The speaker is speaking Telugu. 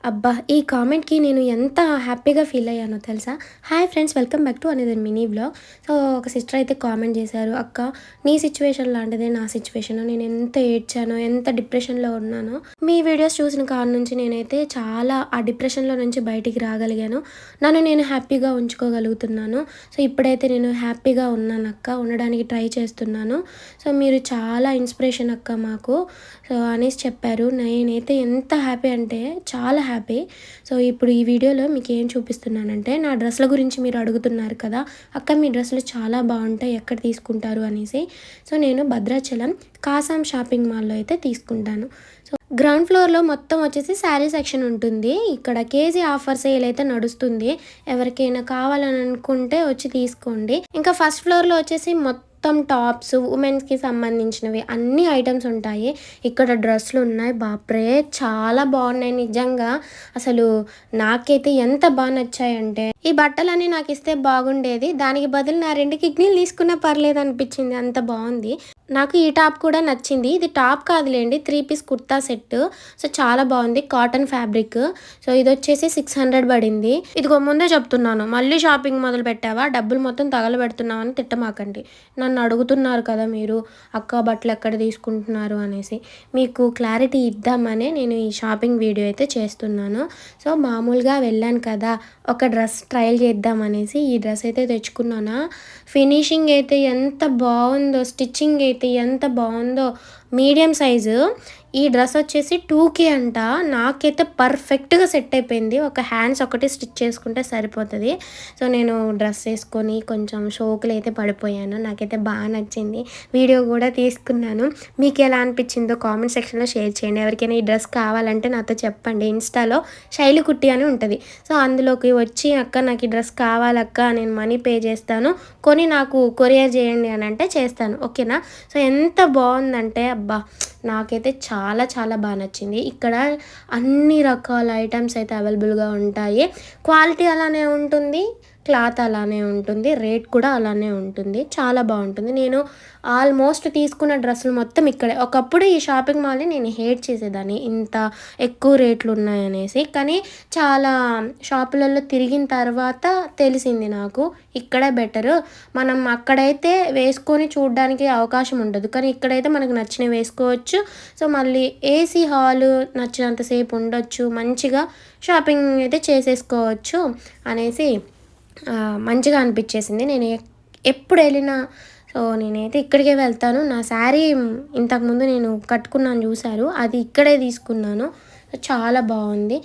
అబ్బా! ఈ కామెంట్‌కి నేను ఎంత హ్యాపీగా ఫీల్ అయ్యానో తెలుసా? Hi friends! Welcome back to another mini vlog. So, ఒక సిస్టర్ అయితే కామెంట్ చేశారు. "అక్క నీ సిట్యుయేషన్ లాంటిదే నా సిట్యుయేషన్. నేను ఎంత ఏడ్చానో, ఎంత డిప్రెషన్‌లో ఉన్నానో, మీ వీడియోస్ చూసిన కాడ నుంచి నేనైతే చాలా ఆ డిప్రెషన్‌లో నుంచి బయటికి రాగలిగాను. నన్ను నేను హ్యాపీగా ఉంచుకోగలుగుతున్నాను. సో, ఇప్పుడైతే నేను హ్యాపీగా ఉన్నానక్క. ఉండడానికి ట్రై చేస్తున్నాను. సో, మీరు చాలా ఇన్స్పిరేషన్ అక్క మాకు" సో, అనేసి చెప్పారు. నేనైతే ఎంత హ్యాపీ అంటే చాలా హ్యాపీ. సో, ఇప్పుడు ఈ వీడియోలో మీకేం చూపిస్తున్నానంటే, నా డ్రెస్‌ల గురించి మీరు అడుగుతున్నారు కదా! "అక్క మీ డ్రెస్సులు చాలా బావుంటాయి. ఎక్కడ తీసుకుంటారు?" అనేసి. సో, నేను భద్రాచలం కాసాం షాపింగ్ మాల్‌లో అయితే తీసుకుంటాను. సో, గ్రౌండ్ ఫ్లోర్‌లో మొత్తం వచ్చేసి శారీ సెక్షన్ ఉంటుంది. ఇక్కడ కేజీ ఆఫర్ సేల్ అయితే నడుస్తుంది. ఎవరికైనా కావాలని అనుకుంటే వచ్చి తీసుకోండి. ఇంకా ఫస్ట్ ఫ్లోర్‌లో వచ్చేసి మొత్తం టాప్స్, ఉమెన్స్‌కి సంబంధించినవి అన్ని ఐటెమ్స్ ఉంటాయి. ఇక్కడ డ్రెస్సులు ఉన్నాయి. బాప్రే! చాలా బాగున్నాయి నిజంగా. అసలు నాకైతే ఎంత బాగా నచ్చాయంటే, ఈ బట్టలన్నీ నాకు ఇస్తే బాగుండేది. దానికి బదులు నా 2 కిడ్నీలు తీసుకున్నా పర్లేదు అనిపించింది. అంత బాగుంది. నాకు ఈ టాప్ కూడా నచ్చింది. ఇది టాప్ కాదులేండి, 3 పీస్ కుర్తా సెట్. సో, చాలా బాగుంది. Cotton fabric. సో, ఇది వచ్చేసి 600 పడింది. ఇదిగో ముందే చెప్తున్నాను, మళ్ళీ షాపింగ్ మొదలు పెట్టావా, డబ్బులు మొత్తం తగలబెడుతున్నావు అని తిట్టమాకండి. నన్ను అడుగుతున్నారు కదా మీరు, అక్క బట్టలు ఎక్కడ తీసుకుంటున్నారు అనేసి. మీకు క్లారిటీ ఇద్దామనే నేను ఈ షాపింగ్ వీడియో అయితే చేస్తున్నాను. సో, మామూలుగా వెళ్ళాను కదా, ఒక డ్రెస్ ట్రయల్ చేద్దామనేసి ఈ డ్రెస్ అయితే తెచ్చుకున్నానా. ఫినిషింగ్ అయితే ఎంత బాగుందో, స్టిచ్చింగ్ అయితే ఎంత బాగుందో. Medium size. ఈ డ్రెస్ వచ్చేసి 2K అంట. నాకైతే పర్ఫెక్ట్గా సెట్ అయిపోయింది. ఒక హ్యాండ్స్ ఒకటి స్టిచ్ చేసుకుంటే సరిపోతుంది. సో, నేను డ్రెస్ వేసుకొని కొంచెం షోకులు అయితే పడిపోయాను. నాకైతే బాగా నచ్చింది. వీడియో కూడా తీసుకున్నాను. మీకు ఎలా అనిపించిందో కామెంట్ సెక్షన్లో షేర్ చేయండి. ఎవరికైనా ఈ డ్రెస్ కావాలంటే నాతో చెప్పండి. ఇన్స్టాలో శైలి కుట్టి అని ఉంటుంది. సో, అందులోకి వచ్చి అక్క నాకు ఈ డ్రెస్ కావాలక్క, నేను మనీ పే చేస్తాను, కొని నాకు కొరియర్ చేయండి అని అంటే చేస్తాను. ఓకేనా? సో, ఎంత బాగుందంటే అబ్బా, నాకైతే చాలా చాలా బాగా నచ్చింది. ఇక్కడ అన్ని రకాల ఐటమ్స్ అయితే అవైలబుల్గా ఉంటాయి. క్వాలిటీ అలానే ఉంటుంది, క్లాత్ అలానే ఉంటుంది, రేట్ కూడా అలానే ఉంటుంది. చాలా బాగుంటుంది. నేను ఆల్మోస్ట్ తీసుకున్న డ్రెస్సులు మొత్తం ఇక్కడే. ఒకప్పుడు ఈ షాపింగ్ మాల్ని నేను హేట్ చేసేదాన్ని, ఇంత ఎక్కువ రేట్లు ఉన్నాయనేసి. కానీ చాలా షాపులలో తిరిగిన తర్వాత తెలిసింది నాకు, ఇక్కడే బెటరు. మనం అక్కడైతే వేసుకొని చూడడానికి అవకాశం ఉండదు, కానీ ఇక్కడైతే మనకు నచ్చినవి వేసుకోవచ్చు. సో, మళ్ళీ ఏసీ హాలు నచ్చినంతసేపు ఉండొచ్చు, మంచిగా షాపింగ్ అయితే చేసేసుకోవచ్చు అనేసి మంచిగా అనిపించేసింది. నేను ఎప్పుడు వెళ్ళినా సో, నేనైతే ఇక్కడికే వెళ్తాను. నా శారీ ఇంతకుముందు నేను కట్టుకున్నాను చూసారు, అది ఇక్కడే తీసుకున్నాను. చాలా బాగుంది.